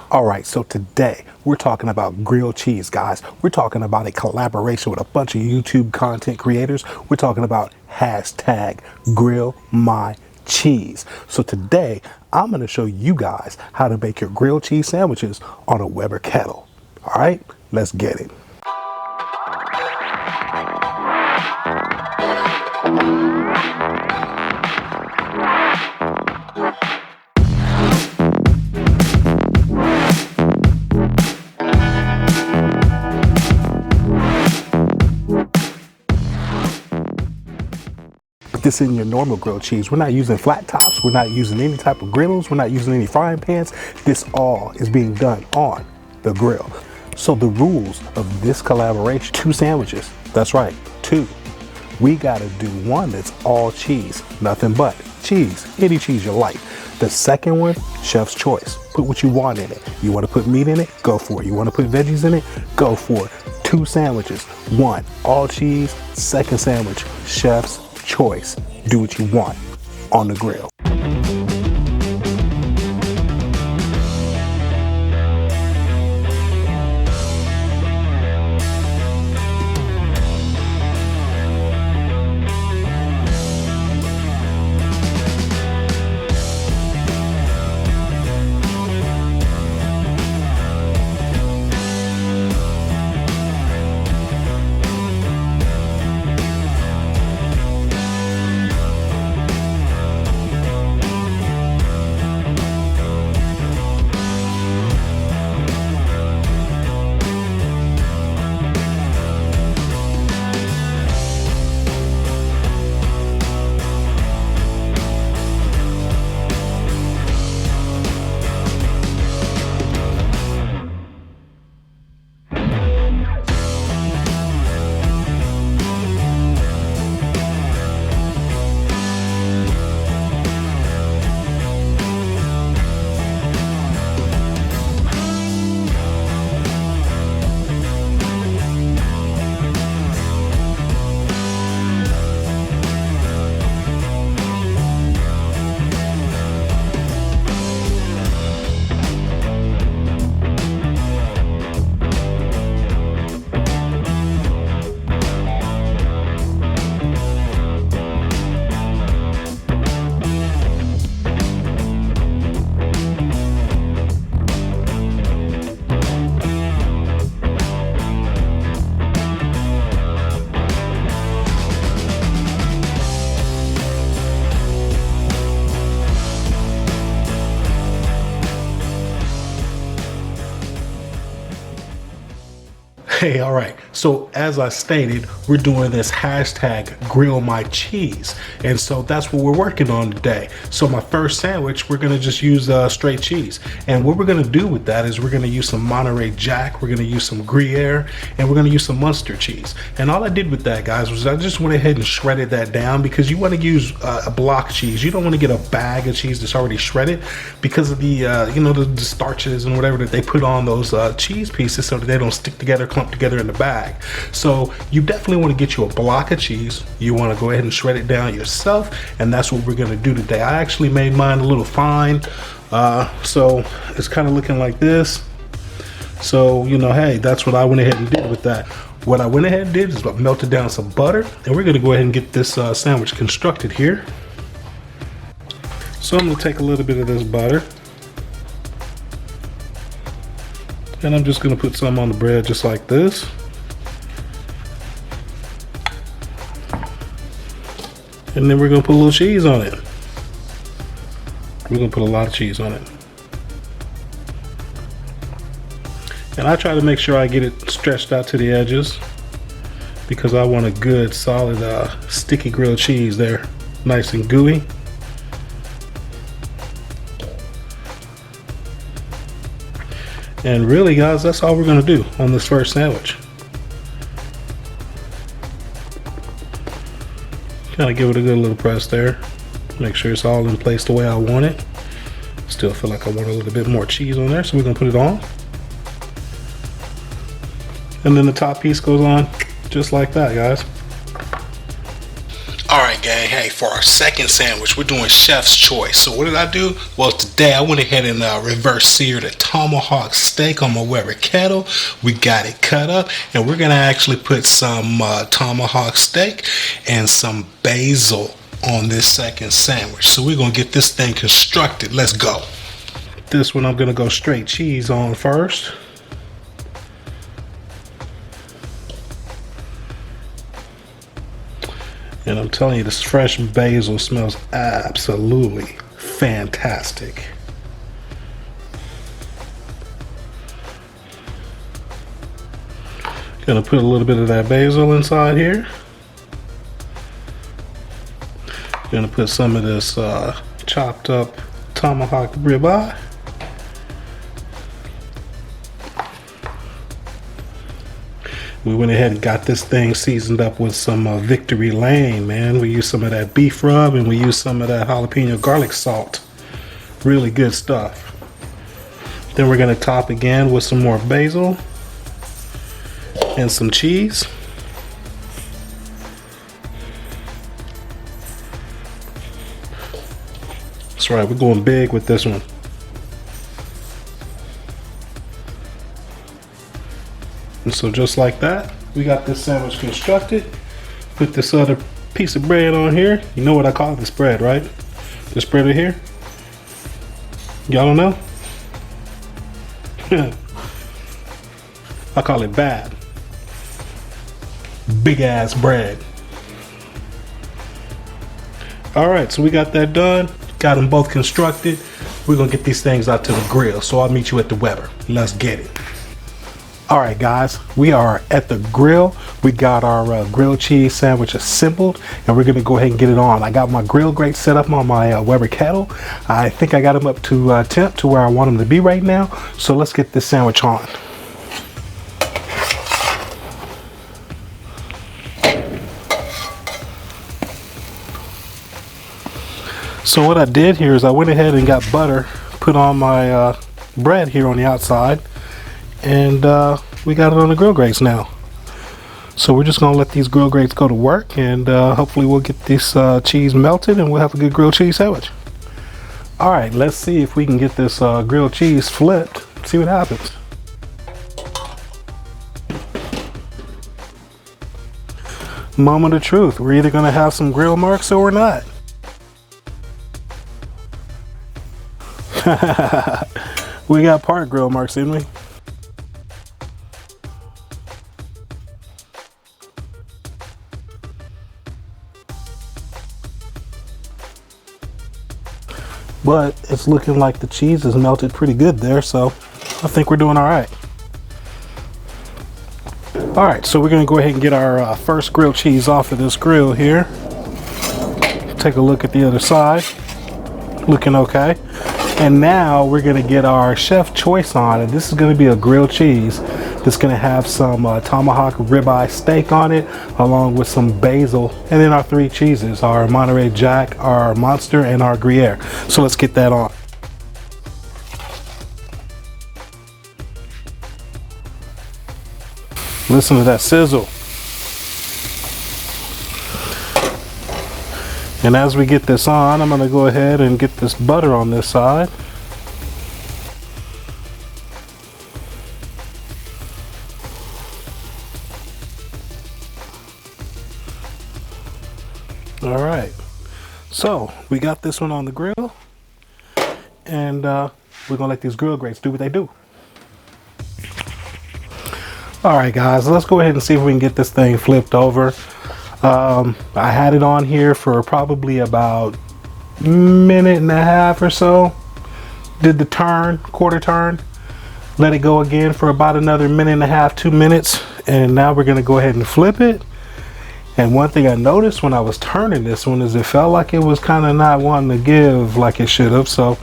All right, so today we're talking about grilled cheese, guys. We're talking about a collaboration with a bunch of YouTube content creators. We're talking about hashtag GrillMyCheese. So today I'm going to show you guys how to make your grilled cheese sandwiches on a Weber Kettle. All right, let's get it. This in your normal grilled cheese. We're not using flat tops. We're not using any type of griddles. We're not using any frying pans. This all is being done on the grill. So the rules of this collaboration, 2 sandwiches. That's right, 2. We gotta do one that's all cheese, nothing but cheese, any cheese you like. The second one, chef's choice. Put what you want in it. You wanna put meat in it? Go for it. You wanna put veggies in it? Go for it. 2 sandwiches. 1, all cheese. Second sandwich, chef's choice. Do what you want on the grill. Hey, all right. So as I stated, we're doing this hashtag GrillMyCheese. And so that's what we're working on today. So my first sandwich, we're going to just use straight cheese. And what we're going to do with that is we're going to use some Monterey Jack. We're going to use some Gruyere, and we're going to use some Munster cheese. And all I did with that, guys, was I just went ahead and shredded that down because you want to use a block cheese. You don't want to get a bag of cheese that's already shredded because of the, the starches and whatever that they put on those cheese pieces so that they don't stick together, clump together in the bag. So you definitely want to get you a block of cheese. You want to go ahead and shred it down yourself, and that's what we're going to do today. I actually made mine a little fine, so it's kind of looking like this. So hey, that's what I went ahead and did with that. What I went ahead and did is I melted down some butter, and we're going to go ahead and get this sandwich constructed here. So I'm going to take a little bit of this butter, and I'm just going to put some on the bread just like this. And then we're going to put a little cheese on it. We're going to put a lot of cheese on it. And I try to make sure I get it stretched out to the edges because I want a good, solid, sticky grilled cheese there. Nice and gooey. And really, guys, that's all we're going to do on this first sandwich. Kind of give it a good little press there. Make sure it's all in place the way I want it. Still feel like I want a little bit more cheese on there, so we're going to put it on. And then the top piece goes on just like that, guys. All right, gang. Hey, for our second sandwich, we're doing chef's choice. So what did I do? Well, today I went ahead and reverse seared a tomahawk steak on my Weber Kettle. We got it cut up, and we're gonna actually put some tomahawk steak and some basil on this second sandwich. So we're gonna get this thing constructed. Let's go. This one I'm gonna go straight cheese on first. And I'm telling you, this fresh basil smells absolutely fantastic. Gonna put a little bit of that basil inside here. Gonna put some of this chopped up tomahawk ribeye. We went ahead and got this thing seasoned up with some Victory Lane, man. We used some of that beef rub and we used some of that jalapeno garlic salt. Really good stuff. Then we're gonna top again with some more basil and some cheese. That's right, we're going big with this one. And so just like that, we got this sandwich constructed. Put this other piece of bread on here. You know what I call this bread, right? This bread right here. Y'all don't know? I call it bad. Big ass bread. All right, so we got that done. Got them both constructed. We're gonna get these things out to the grill. So I'll meet you at the Weber. Let's get it. All right, guys, we are at the grill. We got our grilled cheese sandwich assembled, and we're gonna go ahead and get it on. I got my grill grate set up on my Weber Kettle. I think I got them up to temp to where I want them to be right now. So let's get this sandwich on. So what I did here is I went ahead and got butter, put on my bread here on the outside, and we got it on the grill grates now. So we're just gonna let these grill grates go to work, and hopefully we'll get this cheese melted and we'll have a good grilled cheese sandwich. All right, let's see if we can get this grilled cheese flipped. See what happens. Moment of truth. We're either gonna have some grill marks or we're not. We got part grill marks, didn't we? But it's looking like the cheese is melted pretty good there, so I think we're doing all right. All right, so we're gonna go ahead and get our first grilled cheese off of this grill here. Take a look at the other side. Looking okay. And now we're gonna get our chef choice on, and this is gonna be a grilled cheese that's gonna have some tomahawk ribeye steak on it, along with some basil, and then our three cheeses, our Monterey Jack, our Monster, and our Gruyere. So let's get that on. Listen to that sizzle. And as we get this on, I'm gonna go ahead and get this butter on this side. All right, so we got this one on the grill, and we're gonna let these grill grates do what they do. All right, guys, let's go ahead and see if we can get this thing flipped over. I had it on here for probably about a minute and a half or so. Did the turn, quarter turn, let it go again for about another minute and a half, 2 minutes, and now we're gonna go ahead and flip it. And one thing I noticed when I was turning this one is it felt like it was kind of not wanting to give like it should have. So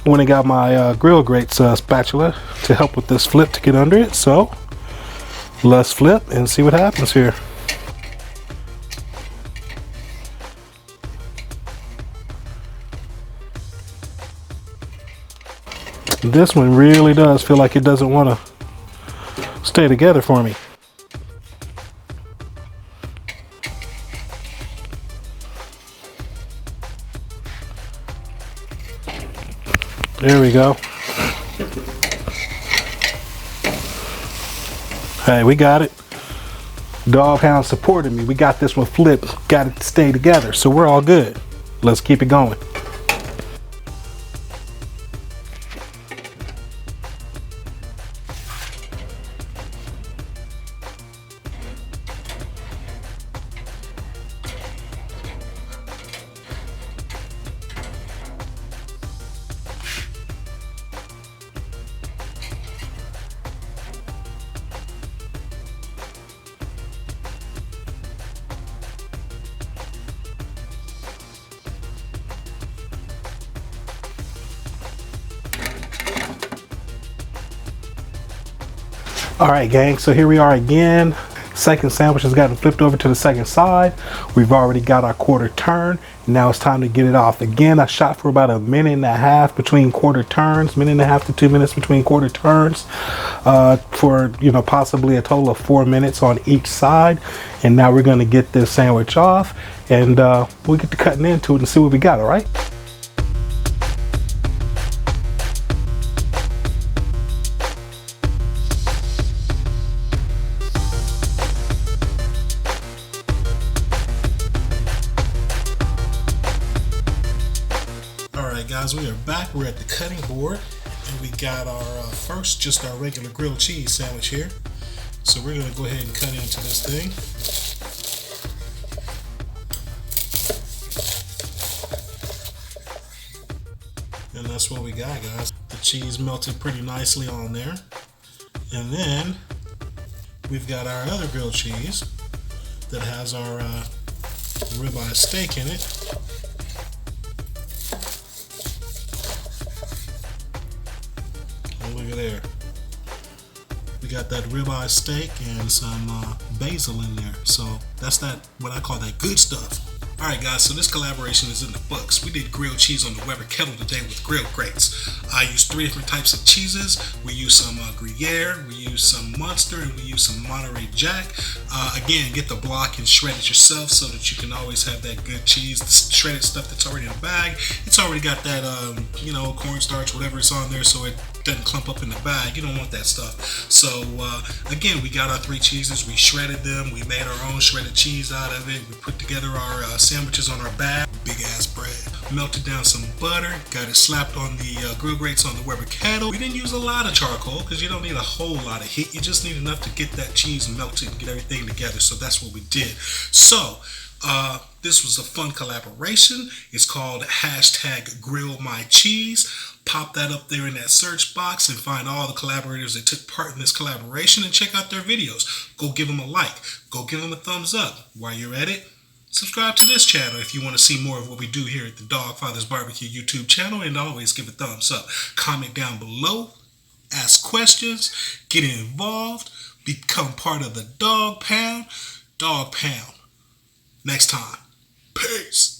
I went and got my grill grates spatula to help with this flip to get under it. So let's flip and see what happens here. This one really does feel like it doesn't want to stay together for me. There we go. Hey, we got it. Doghound supported me. We got this one flipped. Got it to stay together. So we're all good. Let's keep it going. All right, gang, so here we are again. Second sandwich has gotten flipped over to the second side. We've already got our quarter turn. Now it's time to get it off. Again, I shot for about 1.5 minutes between quarter turns, 1.5 to 2 minutes between quarter turns, for, you know, possibly a total of 4 minutes on each side. And now we're gonna get this sandwich off, and we'll get to cutting into it and see what we got, all right? Alright guys, we are back. We're at the cutting board, and we got our first, just our regular grilled cheese sandwich here. So we're going to go ahead and cut into this thing. And that's what we got, guys. The cheese melted pretty nicely on there. And then we've got our other grilled cheese that has our ribeye steak in it. Look at there. We got that ribeye steak and some basil in there. So that's that, what I call that good stuff. Alright guys, so this collaboration is in the books. We did grilled cheese on the Weber Kettle today with grill grates. I used 3 different types of cheeses. We used some Gruyere, we used some Munster, and we used some Monterey Jack. Again, get the block and shred it yourself so that you can always have that good cheese. The shredded stuff that's already in a bag, it's already got that, you know, cornstarch, whatever is on there, so it doesn't clump up in the bag. You don't want that stuff. So again, we got our 3 cheeses. We shredded them. We made our own shredded cheese out of it. We put together our sandwiches on our bag. Big ass bread. Melted down some butter. Got it slapped on the grill grates on the Weber Kettle. We didn't use a lot of charcoal because you don't need a whole lot of heat. You just need enough to get that cheese melted and get everything together. So that's what we did. So this was a fun collaboration. It's called #GrillMyCheese. Pop that up there in that search box and find all the collaborators that took part in this collaboration and check out their videos. Go give them a like. Go give them a thumbs up. While you're at it, subscribe to this channel if you want to see more of what we do here at the Dawgfatha's Barbecue YouTube channel, and always give a thumbs up. Comment down below. Ask questions. Get involved. Become part of the Dog Pound. Dog Pound. Next time. Peace.